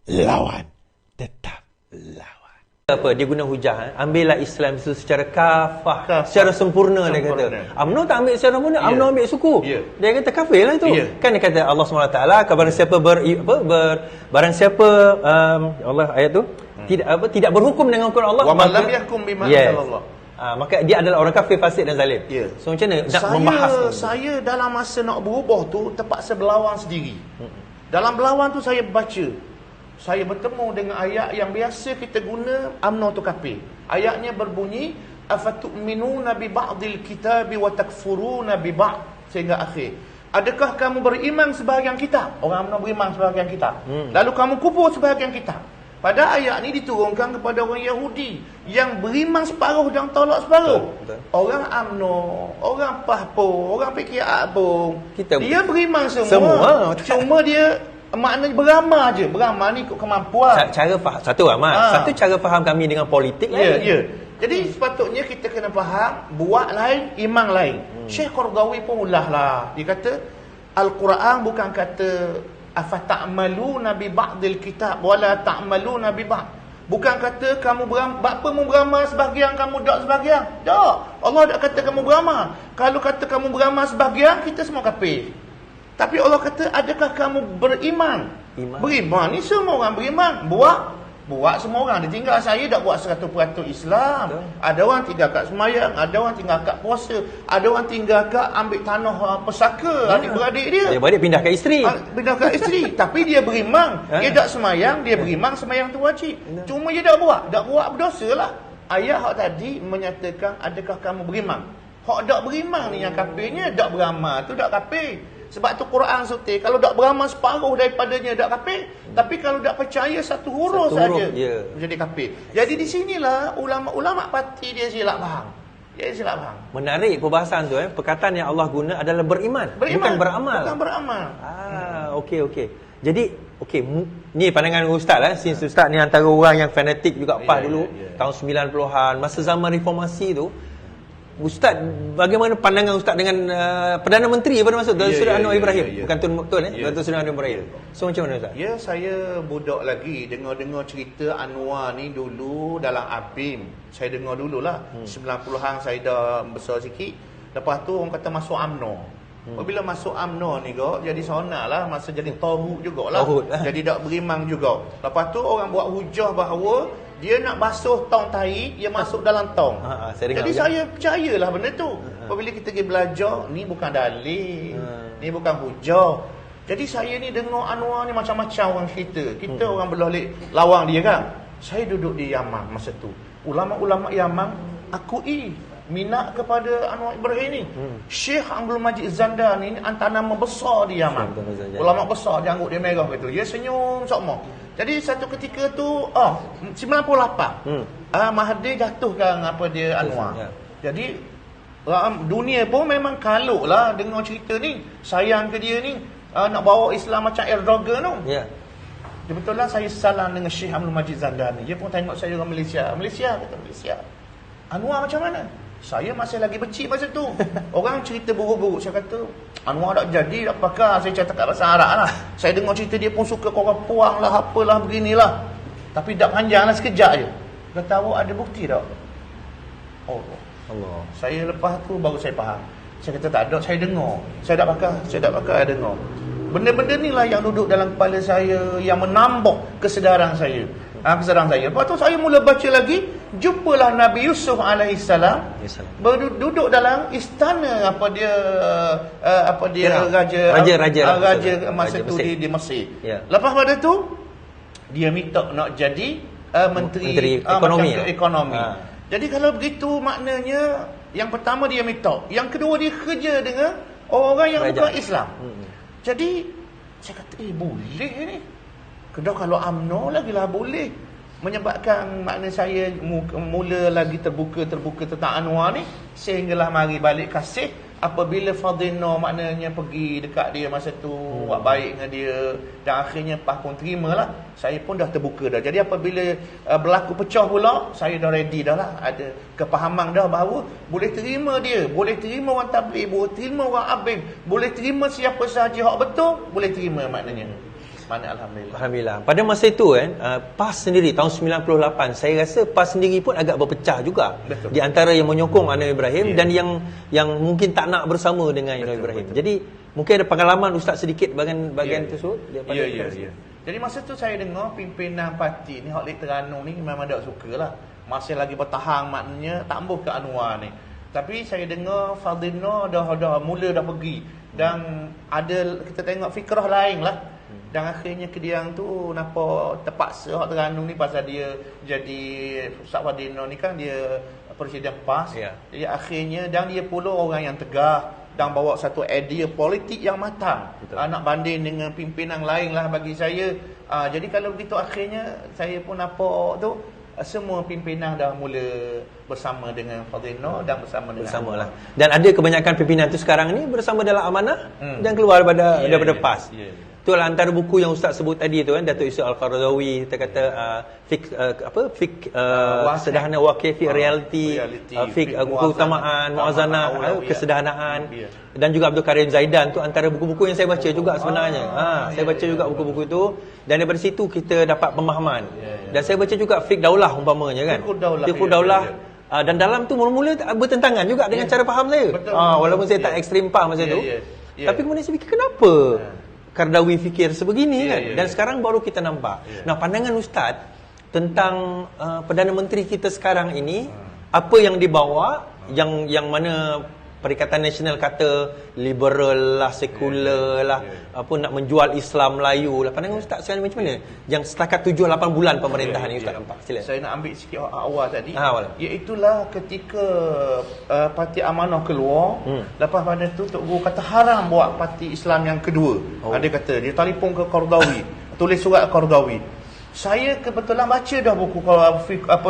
lawan. Tetap lawan. Apa dia guna hujah, ambillah Islam itu secara kafah, secara sempurna, dia kata. UMNO tak ambil secara sempurna, UMNO ambil suku. Dia kata kafir lah itu. Kan dia kata Allah SWT kepada siapa barang siapa Allah ayat tu tidak berhukum dengan hukum Allah, wa man lam yahkum bima anzalallah. Maka dia adalah orang kafir, fasik dan zalim. So macam mana nak membahas ni? Saya dalam masa nak berubah tu terpaksa berlawan sendiri. Dalam berlawan tu saya baca, saya bertemu dengan ayat yang biasa kita guna, UMNO tu kafir. Ayatnya berbunyi afatu'minuna bi ba'dil kitabi wa takfuruna bi ba'd, sehingga akhir. Adakah kamu beriman sebahagian kitab? Orang UMNO beriman sebahagian kitab. Lalu kamu kufur sebahagian kitab. Pada ayat ni diturunkan kepada orang Yahudi yang beriman separuh dan tolak separuh. Orang UMNO, orang PAHPO, orang PKR pun dia beriman semua. Cuma dia maknanya beramal je. Beramal ni ikut kemampuan. Cara faham satu satu cara faham kami dengan politik lain. Jadi sepatutnya kita kena faham, buat lain, iman lain. Syekh Qaradawi pun ulahlah. Dia kata Al-Quran bukan kata afata'maluna bi ba'dil kitab wala ta'maluna bi ba'd. Bukan kata kamu beramal sebahagian, kamu tak sebahagian. Tak. Allah tak kata kamu beramal. Kalau kata kamu beramal sebahagian, kita semua kafir. Tapi Allah kata, adakah kamu beriman? Beriman ni semua orang beriman. Buat semua orang. Dia tinggal saya tak buat 100% Islam. Ada orang tinggal kat semayang, ada orang tinggal kat puasa, ada orang tinggal kat ambil tanah pesaka adik-beradik dia. Adik-beradik pindah kat isteri. Pindah kat isteri. Tapi dia beriman. Dia tak semayang, dia beriman semayang tu wajib. Cuma dia tak buat. Tak buat berdosa lah. Ayat hak tadi menyatakan, adakah kamu beriman? Hak tak beriman ni yang kafirnya, tak beramal tu tak kafir. Sebab tu Quran suti, kalau tak beramal separuh daripadanya tak kafir, tapi kalau tak percaya satu huruf saja jadi kafir. Jadi di sinilah ulama-ulama parti dia silap faham. Menarik perbahasan tu perkataan yang Allah guna adalah beriman. Bukan beramal. Okey. Jadi ni pandangan ustaz since ustaz ni antara orang yang fanatik juga PAS dulu tahun 90-an, masa zaman reformasi tu. Ustaz, bagaimana pandangan Ustaz dengan Perdana Menteri pada masa Datuk Seri Anwar Ibrahim? Bukan Tun Muktun Datuk Seri Anwar Ibrahim. So macam mana Ustaz? Ya, saya budak lagi dengar cerita Anwar ni dulu dalam ABIM. Saya dengar dululah. 90-an saya dah besar sikit. Lepas tu orang kata masuk UMNO. Bila masuk UMNO ni jadi seronok lah, masa jadi taghut jugalah. Jadi tak beriman juga. Lepas tu orang buat hujah bahawa dia nak basuh tong tahi, dia masuk dalam tong. Jadi saya percayalah benda tu. Apabila kita pergi belajar, ni bukan dalil, ni bukan hujah. Jadi saya ni dengar Anwar ni macam-macam orang cerita. Kita orang boleh lawang dia kan. Saya duduk di Yaman masa tu. Ulama-ulama Yaman akui minat kepada Anwar Ibrahim ni. Syekh Abdul Majid Zandar ni antara nama besar di Yaman. Ulama besar, janggut dia merah gitu. Dia senyum sokmo. Jadi satu ketika tu 98 Mahathir jatuhkan dia Anwar. Jadi dunia pun memang kaluk lah dengar cerita ni. Sayang ke dia ni nak bawa Islam macam Erdogan tu. Dia betul lah saya salam dengan Syekh Abdul Majid Zandar ni. Dia pun tengok saya orang Malaysia. Malaysia. Anwar macam mana? Saya masih lagi becik masa tu. Orang cerita buruk-buruk. Saya kata Anwar tak jadi, tak pakar. Saya cakap bahasa Arab lah. Saya dengar cerita dia pun suka korang puang lah, apalah, beginilah. Tapi tak panjang lah, sekejap je. Kata awak ada bukti tak? Oh Allah. Saya lepas tu baru saya faham. Saya kata tak ada, saya dengar. Saya tak pakar, dengar. Benda-benda ni lah yang duduk dalam kepala saya, yang menambah kesedaran saya. Lepas tu saya mula baca lagi, jumpalah Nabi Yusuf alaihissalam duduk dalam istana raja masa tu di Mesir. Lepas pada tu dia minta nak jadi menteri ekonomi. Jadi kalau begitu maknanya yang pertama dia minta, yang kedua dia kerja dengan orang yang bukan Islam. Jadi saya kata boleh ni. Kedua kalau UMNO lagilah boleh. Menyebabkan makna saya mula lagi terbuka tentang Anwar ni, sehinggalah mari balik kasih apabila Fadhino maknanya pergi dekat dia masa tu, buat baik dengan dia, dan akhirnya PAS pun terimalah. Saya pun dah terbuka dah. Jadi apabila berlaku pecah pula, saya dah ready dah lah, ada kepahaman dah bahawa boleh terima dia, boleh terima orang tabligh, boleh terima orang abim, boleh terima siapa sahaja hak betul, boleh terima maknanya. Mana Alhamdulillah. Alhamdulillah. Pada masa itu kan, PAS sendiri tahun 98, saya rasa PAS sendiri pun agak berpecah juga. Betul. Di antara yang menyokong Anwar Ibrahim dan yang mungkin tak nak bersama dengan Anwar Ibrahim. Betul. Jadi mungkin ada pengalaman Ustaz sedikit bahagian tersebut daripada Jadi masa tu saya dengar pimpinan parti ni Hak Lek Terengganu ni memang tak sukalah. Masih lagi bertahan, maknanya tak ambuh ke Anwar ni. Tapi saya dengar Fadlina dah mula dah pergi dan ada kita tengok fikrah lain lah. Dan akhirnya Kediang tu nampak terpaksa Hak Terengganu ni pasal dia jadi Ustaz Fadlina ni kan dia Presiden PAS. Jadi akhirnya dan dia pula orang yang tegar dan bawa satu idea politik yang matang. Nak banding dengan pimpinan lain lah bagi saya. Jadi kalau begitu akhirnya saya pun nampak tu semua pimpinan dah mula bersama dengan Fadlina dan bersama dengan lah. Dan ada kebanyakan pimpinan tu sekarang ni bersama dalam amanah dan keluar daripada PAS. Itulah antara buku yang Ustaz sebut tadi tu kan, Datuk Yusuf Al-Qaradawi, kita kata kesederhanaan wakil, fiqh reality, fiqh keutamaan, muazanah, kesederhanaan. Dan juga Abdul Karim Zaidan tu antara buku-buku yang saya baca juga sebenarnya. Saya baca juga buku-buku tu dan daripada situ kita dapat pemahaman. Dan saya baca juga fiqh daulah umpamanya kan. Fiqh daulah. Dan dalam tu mula-mula bertentangan juga dengan cara faham saya. Walaupun saya tak ekstrim faham masa tu. Tapi kemudian saya fikir kenapa Qaradawi fikir sebegini kan. Dan sekarang baru kita nampak. Nah, pandangan Ustaz tentang Perdana Menteri kita sekarang ini, apa yang dibawa, yang mana Perikatan Nasional kata liberal lah, sekular lah, apa nak menjual Islam Melayu lah. Pandangan Ustaz sekarang macam mana? Yang setakat 7-8 bulan pemerintahan ni Ustaz nampak. Sila. Saya nak ambil sikit awal tadi. Iaitulah ketika Parti Amanah keluar, lepas pada tu Tok Guru kata haram buat parti Islam yang kedua. Dia kata dia telefon ke Qaradawi, tulis surat Qaradawi. Saya kebetulan baca dah buku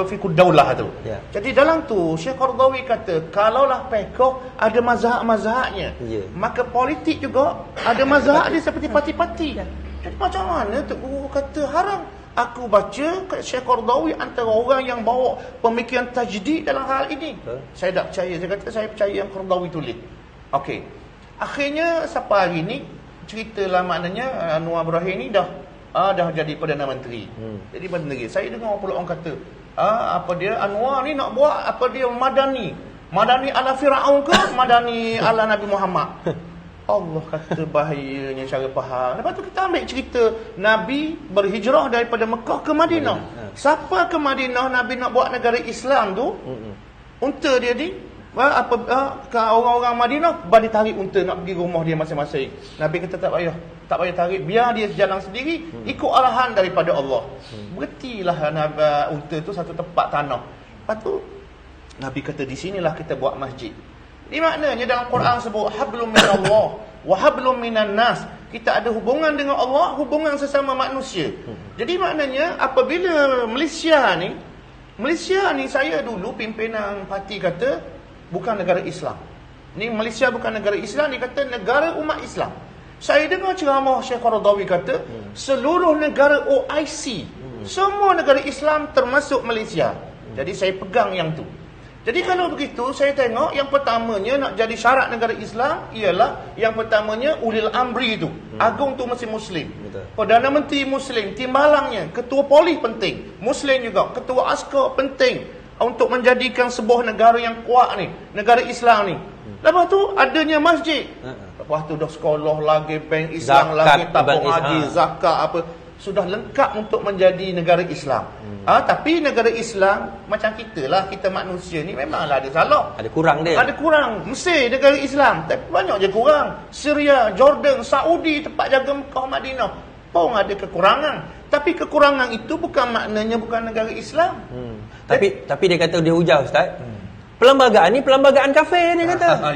Fiqh Daulah tu. Jadi dalam tu Syekh Qaradawi kata kalaulah fiqh ada mazhab-mazhabnya, maka politik juga ada mazhab dia seperti parti-parti. Jadi macam mana Tok Guru kata haram? Aku baca Syekh Qaradawi antara orang yang bawa pemikiran tajdid dalam hal ini. Saya tak percaya. Saya kata saya percaya yang Qaradawi tulis. Okey. Akhirnya sampai hari ni ceritalah maknanya Anwar Ibrahim ni dah jadi Perdana Menteri. Jadi Perdana Menteri. Saya dengar pula orang kata, apa dia Anwar ni nak buat apa dia Madani ala Firaun ke Madani ala Nabi Muhammad. Allah kata bahayanya cara faham. Lepas tu kita ambil cerita Nabi berhijrah daripada Mekah ke Madinah. Siapa ke Madinah Nabi nak buat negara Islam tu? Unta dia ni ke orang-orang Madinah bagi tarik unta nak pergi rumah dia masing-masing. Nabi kata tak payah tarik, biar dia jalan sendiri ikut arahan daripada Allah. Berhentilah unta tu satu tempat tanah. Lepas tu Nabi kata di sinilah kita buat masjid. Ini maknanya dalam Quran sebut hablum minallah wa hablum minan nas. Kita ada hubungan dengan Allah, hubungan sesama manusia. Jadi maknanya apabila Malaysia ni saya dulu pimpinan parti kata bukan negara Islam. Ni Malaysia bukan negara Islam, dia kata negara umat Islam. Saya dengar ceramah Syekh Qaradawi kata seluruh negara OIC, semua negara Islam termasuk Malaysia. Jadi saya pegang yang tu. Jadi kalau begitu saya tengok yang pertamanya nak jadi syarat negara Islam ialah yang pertamanya ulil amri tu. Agung tu mesti Muslim. Perdana Menteri Muslim, timbalangnya, ketua polis penting, Muslim juga, ketua askar penting untuk menjadikan sebuah negara yang kuat ni, negara Islam ni. Lepas tu adanya masjid. Lepas tu dah sekolah lagi, bank Islam zakat, lagi, tabung haji, zakat apa. Sudah lengkap untuk menjadi negara Islam. Tapi negara Islam macam kita lah, kita manusia ni memanglah ada salah. Ada kurang dia. Ada kurang. Mesir negara Islam, tapi banyak je kurang. Syria, Jordan, Saudi tempat jaga Mekah, Madinah pun ada kekurangan. Tapi kekurangan itu bukan maknanya bukan negara Islam. Tapi dia kata dia hujah Ustaz. Perlembagaan ni perlembagaan kafir dia kata.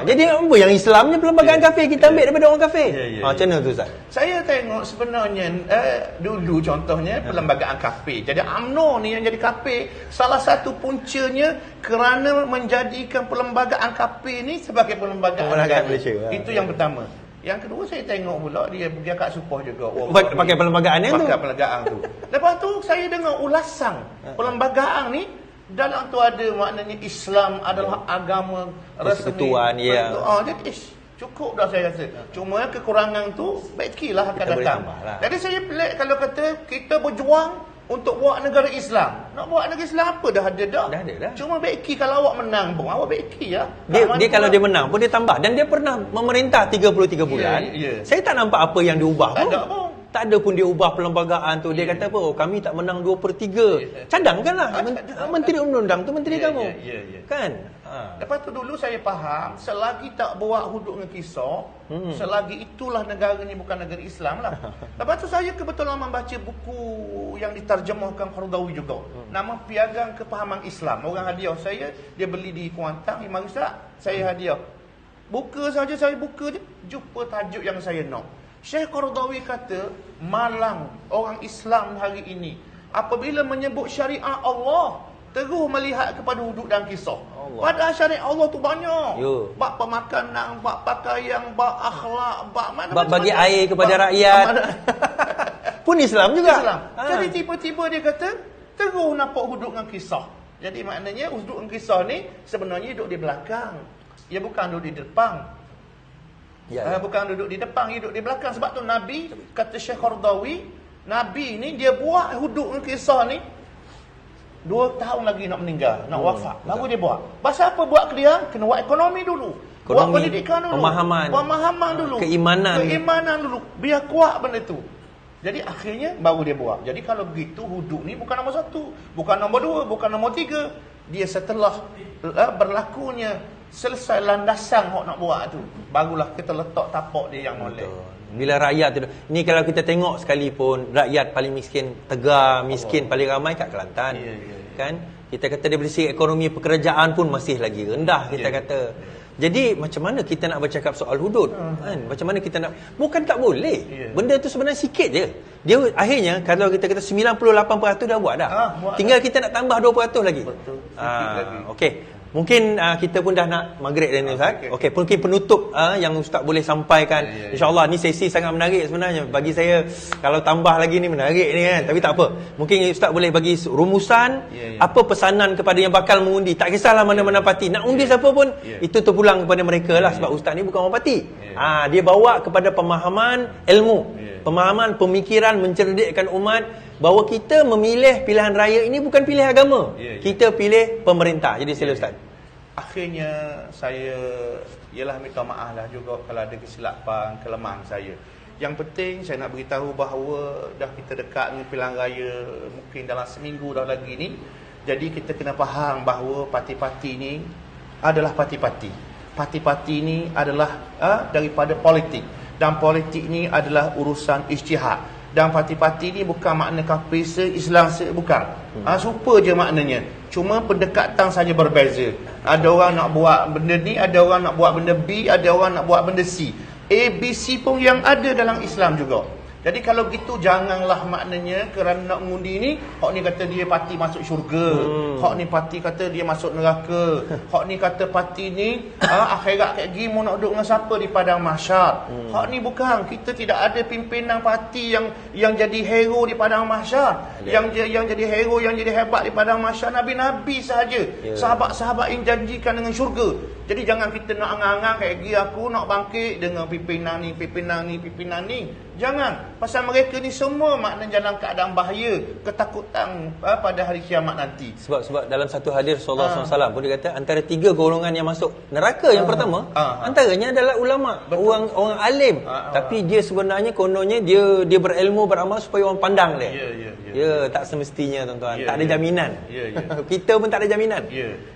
Jadi apa yang Islamnya perlembagaan kafir, kita ambil daripada orang kafir. Macam mana tu Ustaz? Saya tengok sebenarnya dulu contohnya perlembagaan kafir. Jadi UMNO ni yang jadi kafir, salah satu puncanya kerana menjadikan perlembagaan kafir ni sebagai perlembagaan Malaysia. Itu yang pertama. Yang kedua saya tengok pula dia kat Supah juga. Pakai perlembagaan tu. Pakai perlembagaan tu. Lepas tu saya dengar ulasan perlembagaan ni dalam tu ada maknanya Islam adalah agama resmi. Persekutuan, jadi Cukup dah saya rasa. Cuma kekurangan tu baikilah akan Kita boleh datang. tambahlah. Jadi saya pelik kalau kata kita berjuang untuk buat negara Islam. Nak buat negara Islam apa dah ada dah. Dah ada dah. Cuma baiki kalau awak menang pun awak baiki ya. Dia kalau dia menang pun dia tambah. Dan dia pernah memerintah 33 bulan. Saya tak nampak apa yang diubah pun. Tak ada pun. Tak ada pun dia ubah perlembagaan tu. Dia kata apa? Oh, kami tak menang 2/3. Cadangkanlah. Menteri Undang-Undang tu menteri kamu. Kan? Lepas tu dulu saya faham, selagi tak buat hudud dengan kisah, selagi itulah negara ni bukan negara Islam lah. Lepas tu saya kebetulan membaca buku yang diterjemahkan Qaradawi juga. Nama Piagam Kepahaman Islam. Orang hadiah saya, dia beli di Kuantan, Imam Ustaz, saya hadiah. Buka saja saya buka je, jumpa tajuk yang saya nak. Syekh Qaradawi kata, malang orang Islam hari ini apabila menyebut syariat Allah, terus melihat kepada hudud dan kisah. Padahal syariat Allah tu banyak. Bab pemakanan, bab pakaian, bab akhlak, bab bab bagi air kepada rakyat. Pun Islam juga. Islam. Jadi tiba-tiba dia kata, terus nampak hudud dengan kisah. Jadi maknanya hudud dengan kisah ni sebenarnya duduk di belakang. Ia bukan duduk di depan. Bukan duduk di depan, dia duduk di belakang. Sebab tu Nabi, kata Syekh Qaradawi, Nabi ni dia buat hudud dengan kisah ni 2 tahun lagi nak meninggal, nak wafat. Baru dia buat. Pasal apa buat dia? Kena buat ekonomi dulu. Buat pendidikan dulu. Pemahaman dulu. Keimanan dulu. Biar kuat benda tu. Jadi akhirnya baru dia buat. Jadi kalau begitu hudud ni bukan nombor 1, bukan nombor 2, bukan nombor 3. Dia setelah berlakunya selesai landasan hok nak buat tu, barulah kita letak tapak dia yang molek. Bila rakyat tu, ni kalau kita tengok sekalipun rakyat paling miskin, Tegar miskin paling ramai kat Kelantan. Kan? Kita kata dari segi ekonomi pekerjaan pun masih lagi rendah kita kata. Jadi macam mana kita nak bercakap soal hudud? Kan? Macam mana kita nak, bukan tak boleh. Benda tu sebenarnya sikit je. Dia akhirnya kalau kita kata 98% dah buat dah. Tinggal kita nak tambah 2% lagi. Betul. Okey. Mungkin kita pun dah nak maghrib dah ni Ustaz. Okey, mungkin penutup yang Ustaz boleh sampaikan. InsyaAllah ni sesi sangat menarik sebenarnya. Bagi saya kalau tambah lagi ni menarik ni kan. Tapi tak apa. Mungkin Ustaz boleh bagi rumusan apa pesanan kepada yang bakal mengundi. Tak kisahlah mana-mana parti. Nak undi siapa pun itu terpulang kepada mereka lah. Sebab Ustaz ni bukan orang parti. Dia bawa kepada pemahaman ilmu. Pemahaman, pemikiran, mencerdikkan umat bahawa kita memilih pilihan raya ini bukan pilih agama. Kita pilih pemerintah. Jadi sila Ustaz. Akhirnya saya ialah minta maaf lah juga kalau ada kesilapan, kelemahan saya. Yang penting saya nak beritahu bahawa dah kita dekat dengan pilihan raya mungkin dalam seminggu dah lagi ni. Jadi kita kena faham bahawa parti-parti ni adalah parti-parti. Parti-parti ni adalah daripada politik. Dan politik ni adalah urusan ijtihad. Dan parti-parti ni bukan makna kafir Islam bukan. Super je maknanya. Cuma pendekatan saja berbeza. Ada orang nak buat benda ni, ada orang nak buat benda B, ada orang nak buat benda C. A, B, C pun yang ada dalam Islam juga. Jadi kalau gitu janganlah maknanya kerana nak mengundi ni, hak ni kata dia parti masuk syurga, hak ni parti kata dia masuk neraka, hak ni kata parti ni akhirat kat gimo nak duduk dengan siapa di padang mahsyar. Hak ni bukan, kita tidak ada pimpinan parti yang jadi hero di padang mahsyar. Yang jadi hero, yang jadi hebat di padang mahsyar nabi-nabi sahaja. Sahabat-sahabat yang janjikan dengan syurga. Jadi jangan kita nak angang-angang kayak gini aku nak bangkit dengan pimpinan ni. Jangan. Pasal mereka ni semua maknanya dalam keadaan bahaya, ketakutan pada hari kiamat nanti. Sebab dalam satu hadis Rasulullah SAW pun dia kata antara 3 golongan yang masuk neraka yang pertama, antaranya adalah ulama, orang alim. Tapi dia sebenarnya kononnya dia berilmu, beramal supaya orang pandang dia. Ya, tak semestinya tuan-tuan. Tak ada jaminan. Kita pun tak ada jaminan.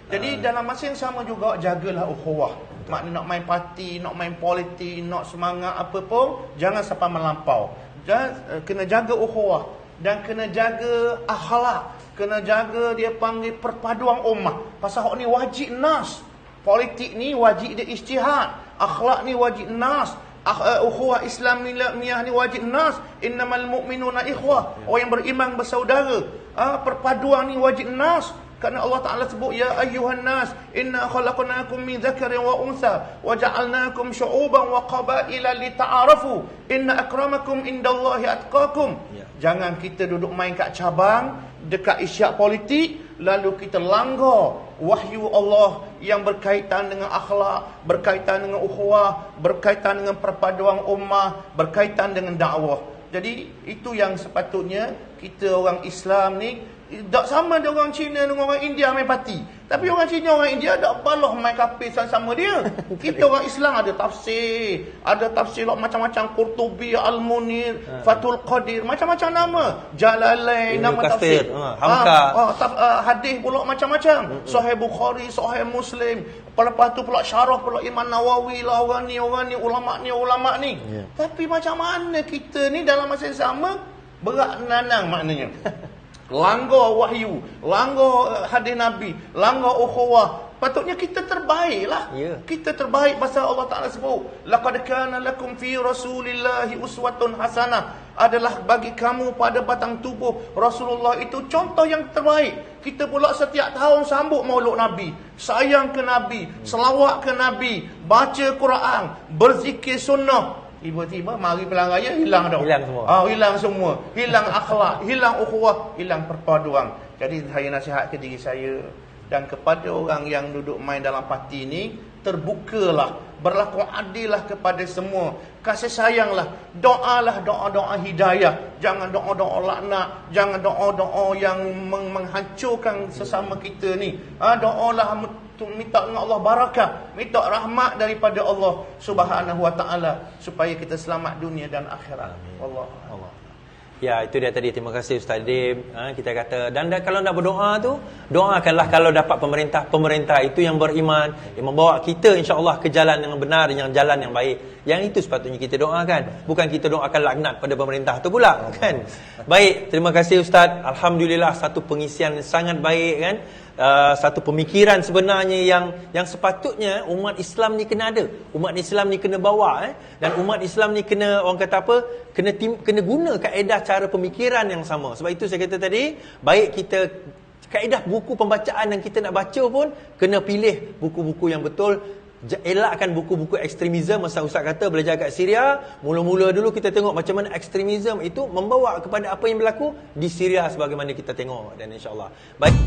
Jadi dalam masa yang sama juga jagalah ukhuwah. Maknanya nak main parti, nak main politik, nak semangat apa pun, jangan sampai melampau. Kena jaga ukhuwah dan kena jaga akhlak, kena jaga dia panggil perpaduan ummah. Pasal hak ni wajib nas. Politik ni wajib dia ijtihad, akhlak ni wajib nas. Ukhuwah Islamiyah ni wajib nas. Innamal mu'minuna ikhwah. Orang yang beriman bersaudara. Perpaduan ni wajib nas. Kerana Allah Ta'ala sebut, Ya ayyuhan nas, inna khalaqnakum min zakarin wa unsa, wa ja'alnakum syu'uban wa qabaila lita'arafu, inna akramakum indallahi atqakum. Jangan kita duduk main kat cabang, dekat isyak politik, lalu kita langgar wahyu Allah yang berkaitan dengan akhlak, berkaitan dengan ukhuwah, berkaitan dengan perpaduan ummah, berkaitan dengan dakwah. Jadi itu yang sepatutnya kita orang Islam ni tak sama dengan orang Cina dengan orang India main parti. Tapi orang Cina, orang India tak balah main kapir sama dia. Kita orang Islam ada tafsir macam-macam, Qurtubi, Al-Munir, Fathul Qadir, macam-macam nama. Jalalain, nama tafsir. Hamka. Hadis pula macam-macam. Sahih Bukhari, Sahih Muslim. Lepas tu pula syarah pula Imam Nawawi lah, orang ni, ulama ni. Tapi macam mana kita ni dalam masa yang sama berat nanang maknanya. Langgar wahyu, langgar hadis Nabi, langgar ukhuwah. Patutnya kita terbaik lah. Kita terbaik pasal Allah Ta'ala sebut, laqad kana lakum fi rasulillahi uswatun hasanah. Adalah bagi kamu pada batang tubuh Rasulullah itu contoh yang terbaik. Kita pula setiap tahun sambut Maulud Nabi, sayang ke Nabi, selawat ke Nabi, baca Quran, berzikir sunnah. Tiba-tiba mari pelang raya hilang dah. Hilang semua. Hilang semua. Hilang akhlak, hilang ukhuwah, hilang perpaduan. Jadi saya nasihat ke diri saya dan kepada orang yang duduk main dalam parti ni, terbukalah, berlaku adillah kepada semua. Kasih sayanglah, doalah doa-doa hidayah. Jangan doa-doa laknat, jangan doa-doa yang menghancurkan sesama kita ni. Doalah minta dengan Allah barakah, minta rahmat daripada Allah Subhanahu wa taala supaya kita selamat dunia dan akhirat. Allah. Ya, itu dia tadi. Terima kasih Ustaz Dim. Kita kata dan kalau nak berdoa tu, doakanlah kalau dapat pemerintah itu yang beriman, yang membawa kita insya-Allah ke jalan yang benar, yang jalan yang baik. Yang itu sepatutnya kita doakan, bukan kita doakan laknat pada pemerintah tu pula, kan? Baik, terima kasih Ustaz. Alhamdulillah, satu pengisian sangat baik, kan? Satu pemikiran sebenarnya yang sepatutnya umat Islam ni kena ada. Umat Islam ni kena bawa, dan umat Islam ni kena, orang kata apa, kena guna kaedah cara pemikiran yang sama. Sebab itu saya kata tadi, baik kita kaedah buku pembacaan yang kita nak baca pun kena pilih buku-buku yang betul. Elakkan buku-buku ekstremisme. Masa Ustaz kata belajar kat Syria, mula-mula dulu kita tengok macam mana ekstremisme itu membawa kepada apa yang berlaku di Syria sebagaimana kita tengok, dan insya-Allah baik.